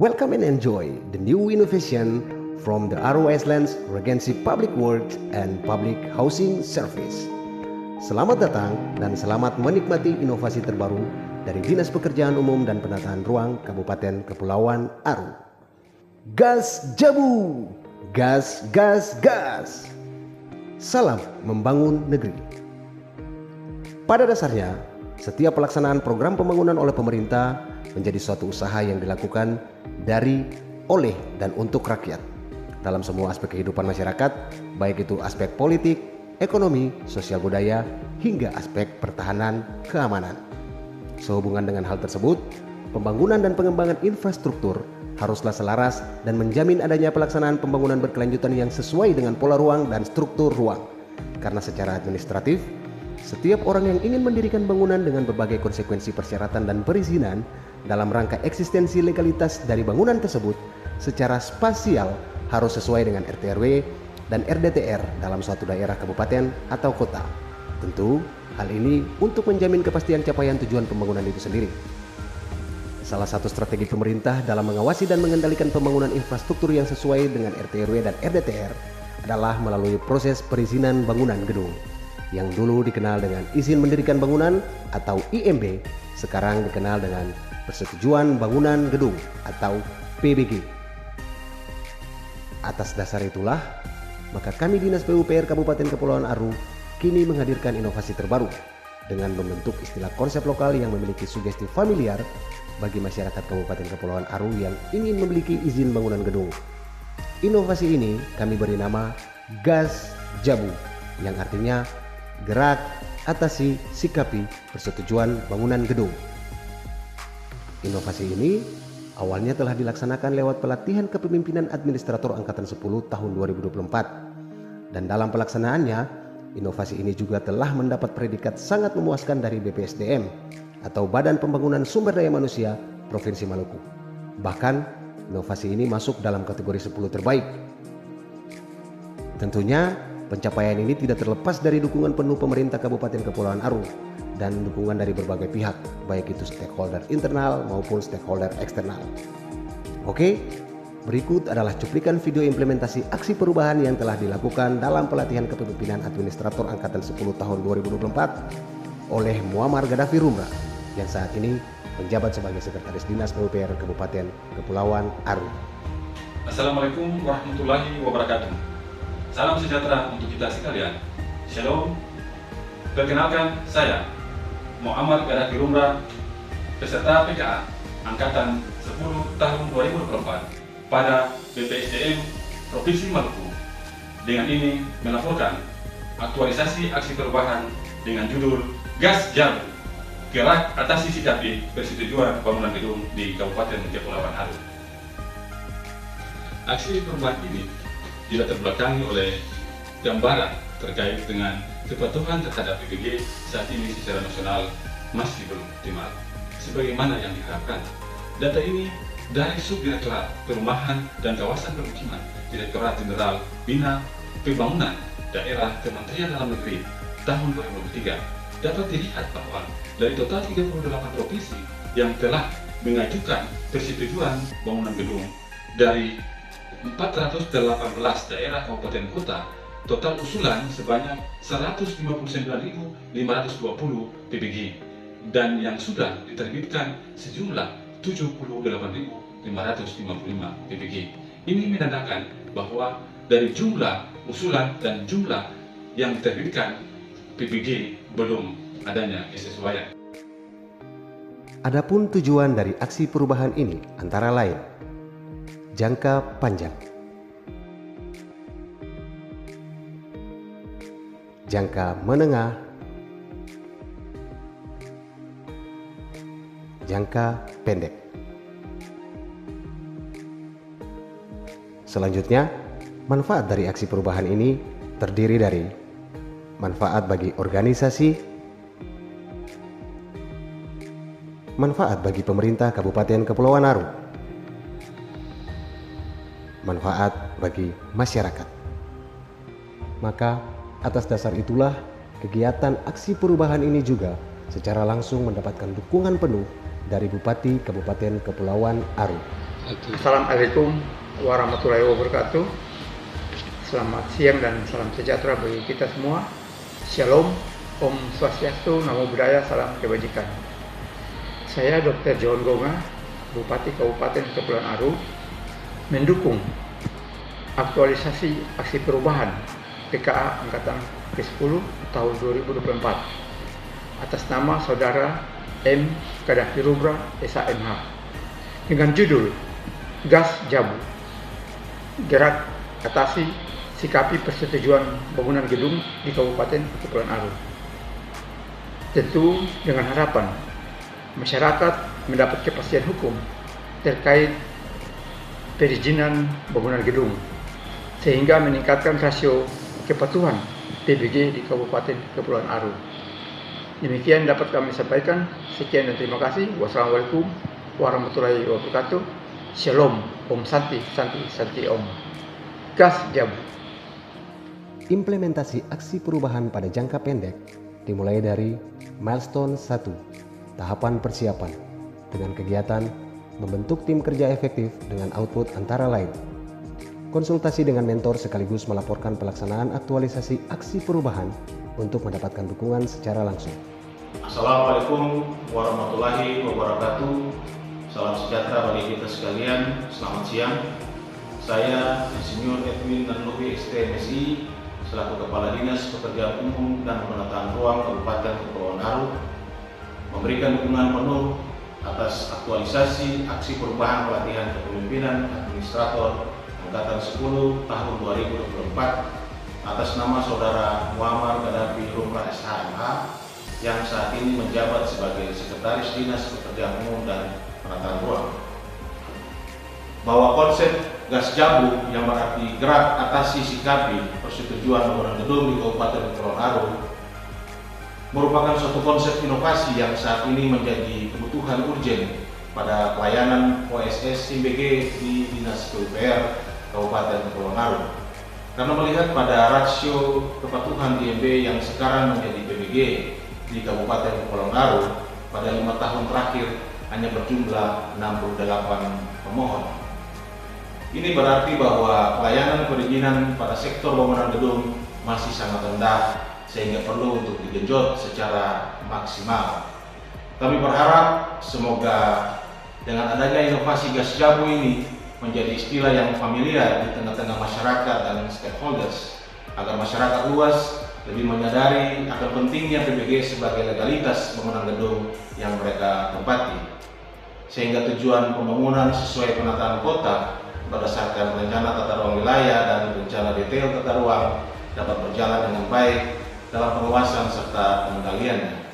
Welcome and enjoy the new innovation from the Aro Islands Regency Public Works and Public Housing Service. Selamat datang dan selamat menikmati inovasi terbaru dari Dinas Pekerjaan Umum dan Penataan Ruang Kabupaten Kepulauan Aro. Gas Jabu, gas, gas, gas. Salam membangun negeri. Pada dasarnya, setiap pelaksanaan program pembangunan oleh pemerintah menjadi suatu usaha yang dilakukan dari, oleh, dan untuk rakyat dalam semua aspek kehidupan masyarakat, baik itu aspek politik, ekonomi, sosial budaya, hingga aspek pertahanan keamanan. Sehubungan dengan hal tersebut, pembangunan dan pengembangan infrastruktur haruslah selaras dan menjamin adanya pelaksanaan pembangunan berkelanjutan yang sesuai dengan pola ruang dan struktur ruang. Karena secara administratif, setiap orang yang ingin mendirikan bangunan dengan berbagai konsekuensi persyaratan dan perizinan dalam rangka eksistensi legalitas dari bangunan tersebut secara spasial harus sesuai dengan RT/RW dan RDTR dalam suatu daerah kabupaten atau kota. Tentu hal ini untuk menjamin kepastian capaian tujuan pembangunan itu sendiri. Salah satu strategi pemerintah dalam mengawasi dan mengendalikan pembangunan infrastruktur yang sesuai dengan RT/RW dan RDTR adalah melalui proses perizinan bangunan gedung yang dulu dikenal dengan izin mendirikan bangunan atau IMB, sekarang dikenal dengan persetujuan bangunan gedung atau PBG. Atas dasar itulah, maka kami Dinas PUPR Kabupaten Kepulauan Aro kini menghadirkan inovasi terbaru dengan membentuk istilah konsep lokal yang memiliki sugesti familiar bagi masyarakat Kabupaten Kepulauan Aro yang ingin memiliki izin bangunan gedung. Inovasi ini kami beri nama Gas Jabu, yang artinya gerak, atasi, sikapi persetujuan bangunan gedung. Inovasi ini awalnya telah dilaksanakan lewat pelatihan kepemimpinan administrator Angkatan 10 tahun 2024. Dan dalam pelaksanaannya, inovasi ini juga telah mendapat predikat sangat memuaskan dari BPSDM atau Badan Pembangunan Sumber Daya Manusia Provinsi Maluku. Bahkan, inovasi ini masuk dalam kategori 10 terbaik. Tentunya, pencapaian ini tidak terlepas dari dukungan penuh pemerintah Kabupaten Kepulauan Aro dan dukungan dari berbagai pihak, baik itu stakeholder internal maupun stakeholder eksternal. Oke, berikut adalah cuplikan video implementasi aksi perubahan yang telah dilakukan dalam pelatihan kepemimpinan administrator Angkatan 10 tahun 2024 oleh Muammar Gaddafi Rumrah yang saat ini menjabat sebagai Sekretaris Dinas PUPR Kabupaten Kepulauan Aro. Assalamualaikum warahmatullahi wabarakatuh. Salam sejahtera untuk kita sekalian. Shalom. Perkenalkan, saya Muammar Gaddafi Rumrah, peserta PKA Angkatan 10 tahun 2024 pada BPSDM Provinsi Maluku. Dengan ini melaporkan aktualisasi aksi perubahan dengan judul Gas Jabu, gerak atasi sikapi persetujuan bangunan gedung di Kabupaten Kepulauan Aro. Aksi perubahan ini dilatar belakangi oleh gambaran terkait dengan kepatuhan terhadap PBG saat ini secara nasional masih belum optimal sebagaimana yang diharapkan. Data ini dari Subdirektorat Perumahan dan Kawasan Permukiman Direktorat Jenderal Bina Pembangunan Daerah Kementerian Dalam Negeri tahun 2023 dapat dilihat bahwa dari total 38 provinsi yang telah mengajukan persetujuan bangunan gedung dari 418 daerah kabupaten kota, total usulan sebanyak 159.520 PBG dan yang sudah diterbitkan sejumlah 78.555 PBG. Ini menandakan bahwa dari jumlah usulan dan jumlah yang diterbitkan PBG belum adanya kesesuaian. Adapun tujuan dari aksi perubahan ini antara lain jangka panjang, jangka menengah, jangka pendek. Selanjutnya, manfaat dari aksi perubahan ini terdiri dari manfaat bagi organisasi, manfaat bagi pemerintah Kabupaten Kepulauan Aro, manfaat bagi masyarakat. Maka atas dasar itulah kegiatan aksi perubahan ini juga secara langsung mendapatkan dukungan penuh dari Bupati Kabupaten Kepulauan Aro. Assalamualaikum warahmatullahi wabarakatuh. Selamat siang dan salam sejahtera bagi kita semua. Shalom, Om Swastiastu, Namo Buddhaya, salam kebajikan. Saya Dr. John Gonga, Bupati Kabupaten Kepulauan Aru, mendukung aktualisasi aksi perubahan PKA Angkatan ke-10 tahun 2024 atas nama Saudara M. Kadaffi Rubra SHMH dengan judul Gas Jabu, Gerak Atasi Sikapi Persetujuan Bangunan Gedung di Kabupaten Kepulauan Aru. Tentu dengan harapan masyarakat mendapat kepastian hukum terkait perizinan bangunan gedung, sehingga meningkatkan rasio kepatuhan PBG di Kabupaten Kepulauan Aru. Demikian dapat kami sampaikan. Sekian dan terima kasih. Wassalamualaikum warahmatullahi wabarakatuh. Shalom, Om Santi, Santi, Santi Om. Gas Jabu. Implementasi aksi perubahan pada jangka pendek dimulai dari milestone 1, tahapan persiapan, dengan kegiatan membentuk tim kerja efektif dengan output antara lain konsultasi dengan mentor sekaligus melaporkan pelaksanaan aktualisasi aksi perubahan untuk mendapatkan dukungan secara langsung. Assalamualaikum warahmatullahi wabarakatuh. Salam sejahtera bagi kita sekalian. Selamat siang. Saya Insinyur Edwin Nanlobi STMSI selaku Kepala Dinas Pekerjaan Umum dan Penataan Ruang Kabupaten Kepulauan Aru memberikan dukungan penuh atas aktualisasi aksi perubahan pelatihan kepemimpinan administrator Angkatan 10 tahun 2024 atas nama Saudara Muammar Kadaffi Rubra SHMH yang saat ini menjabat sebagai Sekretaris Dinas Pekerjaan Umum dan Penataan Ruang. Bahwa konsep gas jabu yang berarti gerak atasi sikapi persetujuan bangunan gedung di Kabupaten Kepulauan Aru merupakan suatu konsep inovasi yang saat ini menjadi kebutuhan urgen pada pelayanan OSS IMBG di Dinas PUPR Kabupaten Kepulauan Aru. Karena melihat pada rasio kepatuhan DMB yang sekarang menjadi PBG di Kabupaten Kepulauan Aru pada 5 tahun terakhir hanya berjumlah 68 pemohon. Ini berarti bahwa pelayanan perizinan pada sektor bangunan gedung masih sangat rendah sehingga perlu untuk digenjot secara maksimal. Kami berharap semoga dengan adanya inovasi gas jabu ini menjadi istilah yang familiar di tengah-tengah masyarakat dan stakeholders agar masyarakat luas lebih menyadari akan pentingnya PBG sebagai legalitas bangunan gedung yang mereka tempati, sehingga tujuan pembangunan sesuai penataan kota berdasarkan rencana tata ruang wilayah dan rencana detail tata ruang dapat berjalan dengan baik dalam pengawasan serta pengendaliannya.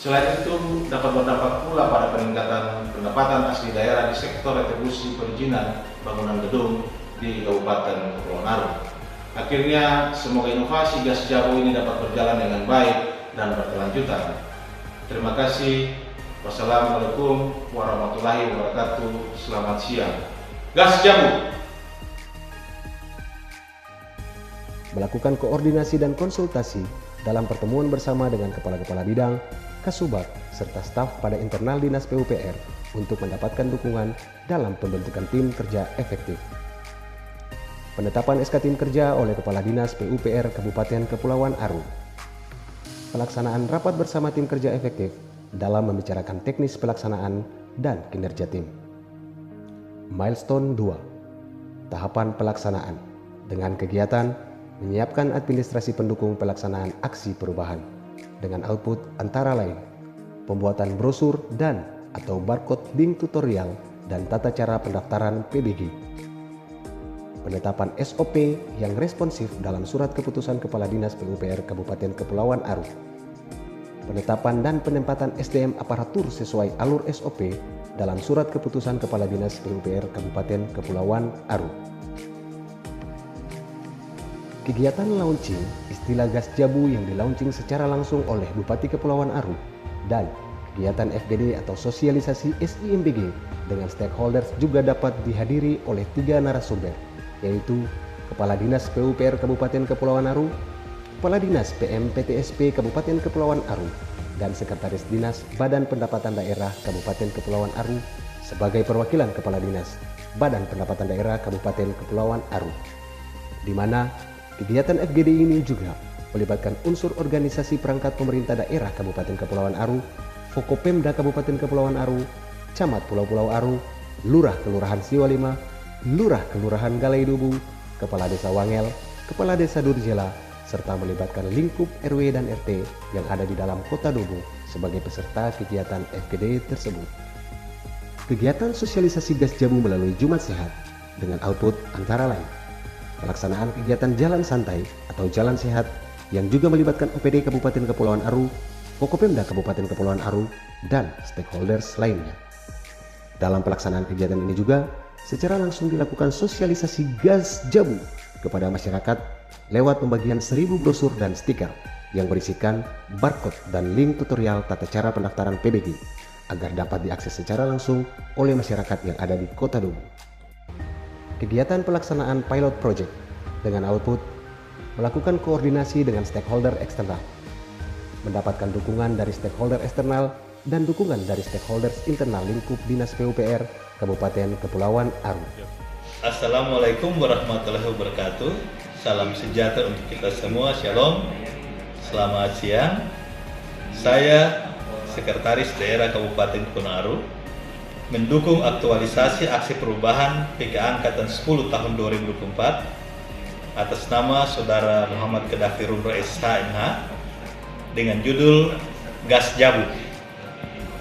Selain itu dapat berdampak pula pada peningkatan pendapatan asli daerah di sektor retribusi perizinan bangunan gedung di Kabupaten Kepulauan Aru. Akhirnya semoga inovasi gas jabu ini dapat berjalan dengan baik dan berkelanjutan. Terima kasih. Wassalamualaikum warahmatullahi wabarakatuh. Selamat siang. Gas jabu. Melakukan koordinasi dan konsultasi dalam pertemuan bersama dengan kepala-kepala bidang, Kasubag, serta staf pada internal Dinas PUPR untuk mendapatkan dukungan dalam pembentukan tim kerja efektif. Penetapan SK tim kerja oleh Kepala Dinas PUPR Kabupaten Kepulauan Aru. Pelaksanaan rapat bersama tim kerja efektif dalam membicarakan teknis pelaksanaan dan kinerja tim. Milestone 2, tahapan pelaksanaan, dengan kegiatan menyiapkan administrasi pendukung pelaksanaan aksi perubahan dengan output antara lain pembuatan brosur dan atau barcode link tutorial dan tata cara pendaftaran PBG, penetapan SOP yang responsif dalam surat keputusan Kepala Dinas PUPR Kabupaten Kepulauan Aru, penetapan dan penempatan SDM aparatur sesuai alur SOP dalam surat keputusan Kepala Dinas PUPR Kabupaten Kepulauan Aru. Kegiatan launching istilah gas jabu yang dilaunching secara langsung oleh Bupati Kepulauan Aru dan kegiatan FGD atau sosialisasi SIMBG dengan stakeholders juga dapat dihadiri oleh 3 narasumber, yaitu Kepala Dinas PUPR Kabupaten Kepulauan Aru, Kepala Dinas PMPTSP Kabupaten Kepulauan Aru, dan Sekretaris Dinas Badan Pendapatan Daerah Kabupaten Kepulauan Aru sebagai perwakilan Kepala Dinas. Badan Pendapatan Daerah Kabupaten Kepulauan Aru, di mana kegiatan FGD ini juga melibatkan unsur organisasi perangkat pemerintah daerah Kabupaten Kepulauan Aru, Fokopemda Kabupaten Kepulauan Aru, Camat Pulau-Pulau Aru, Lurah Kelurahan Siwalima, Lurah Kelurahan Galaidubu, Kepala Desa Wangel, Kepala Desa Durjela, serta melibatkan lingkup RW dan RT yang ada di dalam Kota Dubu sebagai peserta kegiatan FGD tersebut. Kegiatan sosialisasi gas jabu melalui Jumat Sehat dengan output antara lain pelaksanaan kegiatan jalan santai atau jalan sehat yang juga melibatkan OPD Kabupaten Kepulauan Aru, Fokopemda Kabupaten Kepulauan Aru, dan stakeholders lainnya. Dalam pelaksanaan kegiatan ini juga secara langsung dilakukan sosialisasi gas jabu kepada masyarakat lewat pembagian 1000 brosur dan stiker yang berisikan barcode dan link tutorial tata cara pendaftaran PBG agar dapat diakses secara langsung oleh masyarakat yang ada di Kota Dubu. Kegiatan pelaksanaan pilot project dengan output melakukan koordinasi dengan stakeholder eksternal, mendapatkan dukungan dari stakeholder eksternal dan dukungan dari stakeholders internal lingkup Dinas PUPR Kabupaten Kepulauan Aru. Assalamualaikum warahmatullahi wabarakatuh. Salam sejahtera untuk kita semua. Shalom. Selamat siang. Saya Sekretaris Daerah Kabupaten Kepulauan Aru mendukung aktualisasi aksi perubahan PKA Angkatan 10 tahun 2024 atas nama Saudara Muhammad Gaddafi Rumrah SH/MH dengan judul Gas Jabu.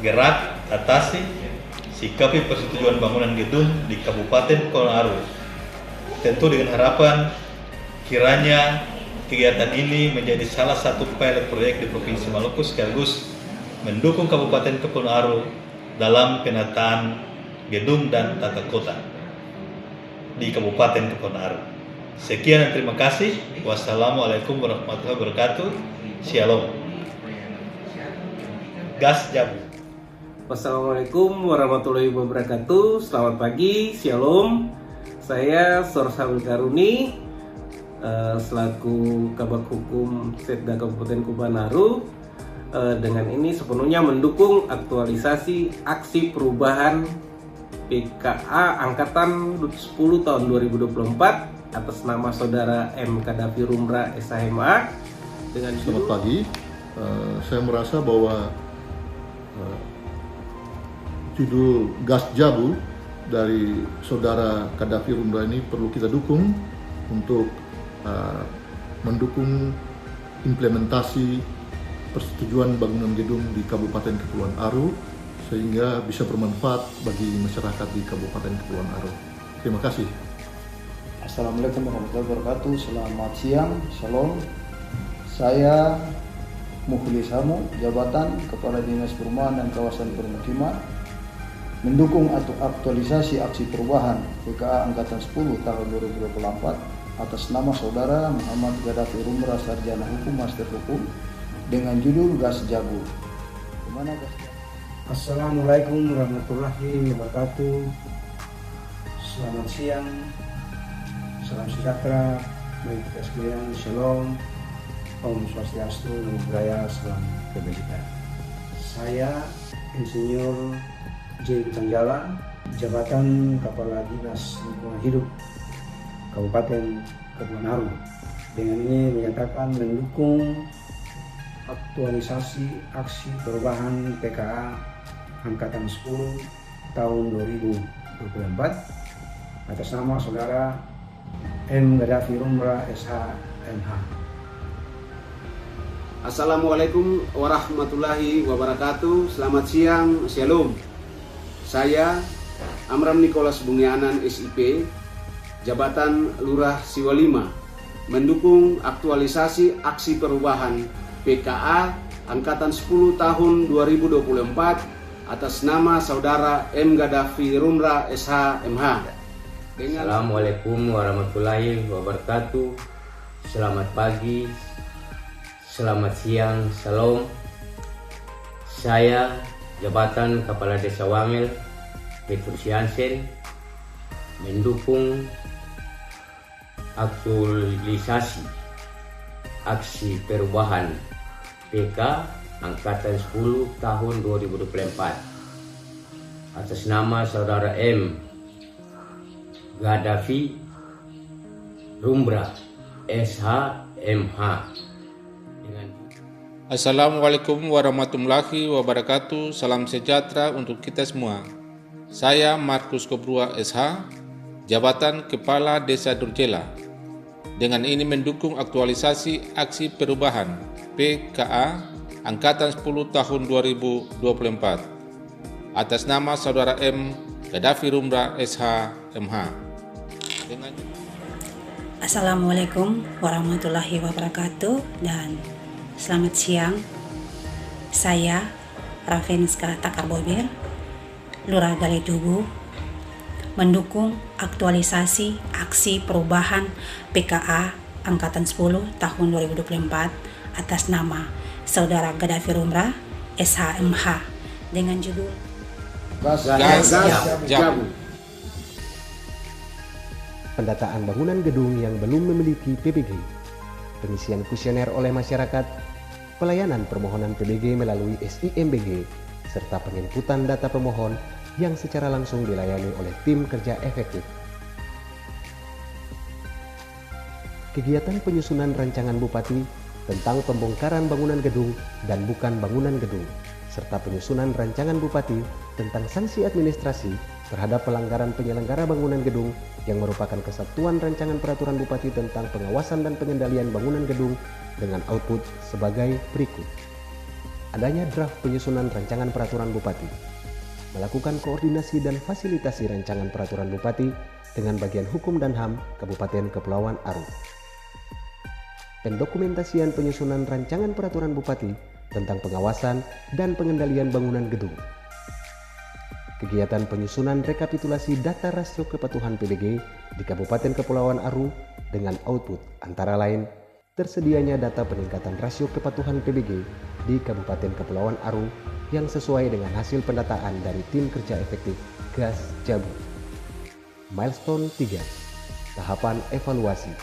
Gerak atasi sikapi persetujuan bangunan gedung di Kabupaten Kepulauan Aru. Tentu dengan harapan kiranya kegiatan ini menjadi salah satu pilot proyek di Provinsi Maluku sekaligus mendukung Kabupaten Kepulauan Aru dalam penataan gedung dan tata kota di Kabupaten Kepulauan Aru. Sekian dan terima kasih. Wassalamualaikum warahmatullahi wabarakatuh. Shalom. Gas jabu. Wassalamualaikum warahmatullahi wabarakatuh. Selamat pagi, shalom. Saya Sorsaul Karuni selaku Kabak Hukum Setda Kabupaten Kepulauan Aru. Dengan ini sepenuhnya mendukung aktualisasi aksi perubahan PKA Angkatan 10 tahun 2024 atas nama Saudara M. Gaddafi Rumrah SH/MH dengan Selamat pagi. Saya merasa bahwa judul Gas Jabu dari Saudara Gaddafi Rumrah ini perlu kita dukung untuk mendukung implementasi persetujuan bangunan gedung di Kabupaten Kepulauan Aru sehingga bisa bermanfaat bagi masyarakat di Kabupaten Kepulauan Aru. Terima kasih. Assalamualaikum warahmatullahi wabarakatuh. Selamat siang, shalom. Saya Mukhlis Hamu, jabatan Kepala Dinas Perumahan dan Kawasan Permukiman, mendukung aktualisasi aksi perubahan PKA Angkatan 10 tahun 2024 atas nama Saudara Muhammad Gaddafi Rumrah Sarjana Hukum Master Hukum dengan judul Gas Jabu. Gimana gas jabu? Assalamualaikum warahmatullahi wabarakatuh. Selamat siang, salam sejahtera bagi kita sekalian. Shalom, Om Swastiastu, Namo Buddhaya, salam kebajikan. Saya Insinyur J. Butanjala, jabatan Kepala Dinas Lingkungan Hidup Kabupaten Kepulauan Aru. Dengan ini menyatakan mendukung aktualisasi aksi perubahan PKA Angkatan 10 tahun 2024 atas nama Saudara M. Gaddafi Rumrah SH/MH. Assalamualaikum warahmatullahi wabarakatuh. Selamat siang, shalom. Saya Amram Nikolas Bungianan SIP, jabatan Lurah Siwalima, mendukung aktualisasi aksi perubahan PKA Angkatan 10 tahun 2024 atas nama Saudara M. Gaddafi Rumrah SH/MH. Assalamualaikum warahmatullahi wabarakatuh. Selamat pagi, selamat siang, shalom. Saya jabatan Kepala Desa Wangel, Petrus Jansen, mendukung aktualisasi aksi perubahan PK Angkatan 10 tahun 2024 atas nama Saudara M. Gaddafi Rumrah SHMH. Assalamualaikum warahmatullahi wabarakatuh. Salam sejahtera untuk kita semua. Saya Markus Kobrua SH, Jabatan Kepala Desa Durjela. Dengan ini mendukung aktualisasi Aksi Perubahan PKA Angkatan 10 tahun 2024 atas nama Saudara M. Gaddafi Rumrah SHMH. Assalamualaikum warahmatullahi wabarakatuh dan selamat siang. Saya Rafinska Takarbobir, Lurah Gali Tugu, mendukung aktualisasi Aksi Perubahan PKA Angkatan 10 tahun 2024 atas nama Saudara Gaddafi Rumrah SHMH dengan judul Gas Jabu. Pendataan bangunan gedung yang belum memiliki PBG, pengisian kuesioner oleh masyarakat, pelayanan permohonan PBG melalui SIMBG, serta penginputan data pemohon yang secara langsung dilayani oleh tim kerja efektif. Kegiatan penyusunan rancangan Bupati tentang pembongkaran bangunan gedung dan bukan bangunan gedung, serta penyusunan rancangan Bupati tentang sanksi administrasi terhadap pelanggaran penyelenggara bangunan gedung yang merupakan kesatuan rancangan peraturan Bupati tentang pengawasan dan pengendalian bangunan gedung dengan output sebagai berikut. Adanya draft penyusunan rancangan peraturan Bupati, melakukan koordinasi dan fasilitasi rancangan peraturan Bupati dengan bagian hukum dan HAM Kabupaten Kepulauan Aru. Pendokumentasian penyusunan rancangan peraturan Bupati tentang pengawasan dan pengendalian bangunan gedung. Kegiatan penyusunan rekapitulasi data rasio kepatuhan PBG di Kabupaten Kepulauan Aru dengan output antara lain tersedianya data peningkatan rasio kepatuhan PBG di Kabupaten Kepulauan Aru yang sesuai dengan hasil pendataan dari tim kerja efektif Gas Jabu. Milestone 3, tahapan evaluasi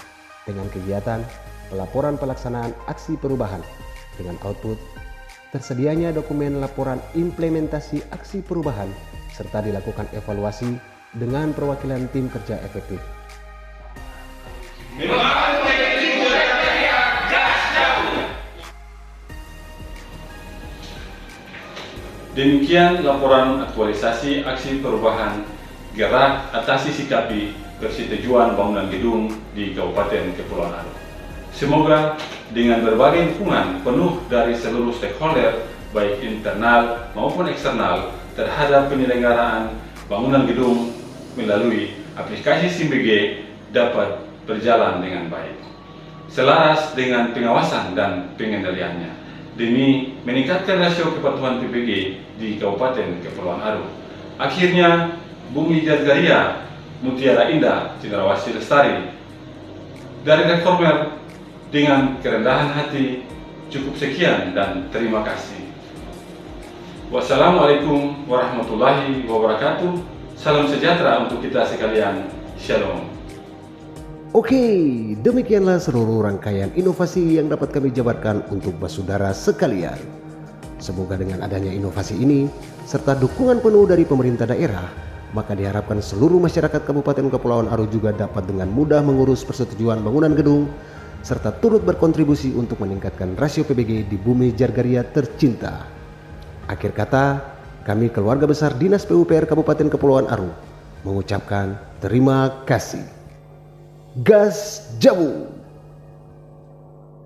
dengan kegiatan pelaporan pelaksanaan aksi perubahan dengan output tersedianya dokumen laporan implementasi aksi perubahan serta dilakukan evaluasi dengan perwakilan tim kerja efektif. Demikian laporan aktualisasi aksi perubahan gerak atasi sikapi persetujuan bangunan gedung di Kabupaten Kepulauan Aru. Semoga dengan berbagai dukungan penuh dari seluruh stakeholder baik internal maupun eksternal terhadap penyelenggaraan bangunan gedung melalui aplikasi SIMBG dapat berjalan dengan baik, selaras dengan pengawasan dan pengendaliannya, demi meningkatkan rasio kepatuhan PBG di Kabupaten Kepulauan Aru. Akhirnya, Bumi Jargaria Mutiara Indah Cendrawasih Lestari dari Reformer dengan kerendahan hati cukup sekian dan terima kasih. Wassalamualaikum warahmatullahi wabarakatuh. Salam sejahtera untuk kita sekalian. Shalom. Oke, demikianlah seluruh rangkaian inovasi yang dapat kami jabarkan untuk basudara sekalian. Semoga dengan adanya inovasi ini serta dukungan penuh dari pemerintah daerah, maka diharapkan seluruh masyarakat Kabupaten Kepulauan Aru juga dapat dengan mudah mengurus persetujuan bangunan gedung serta turut berkontribusi untuk meningkatkan rasio PBG di Bumi Jargaria tercinta. Akhir kata, kami keluarga besar Dinas PUPR Kabupaten Kepulauan Aru mengucapkan terima kasih. Gas Jabu.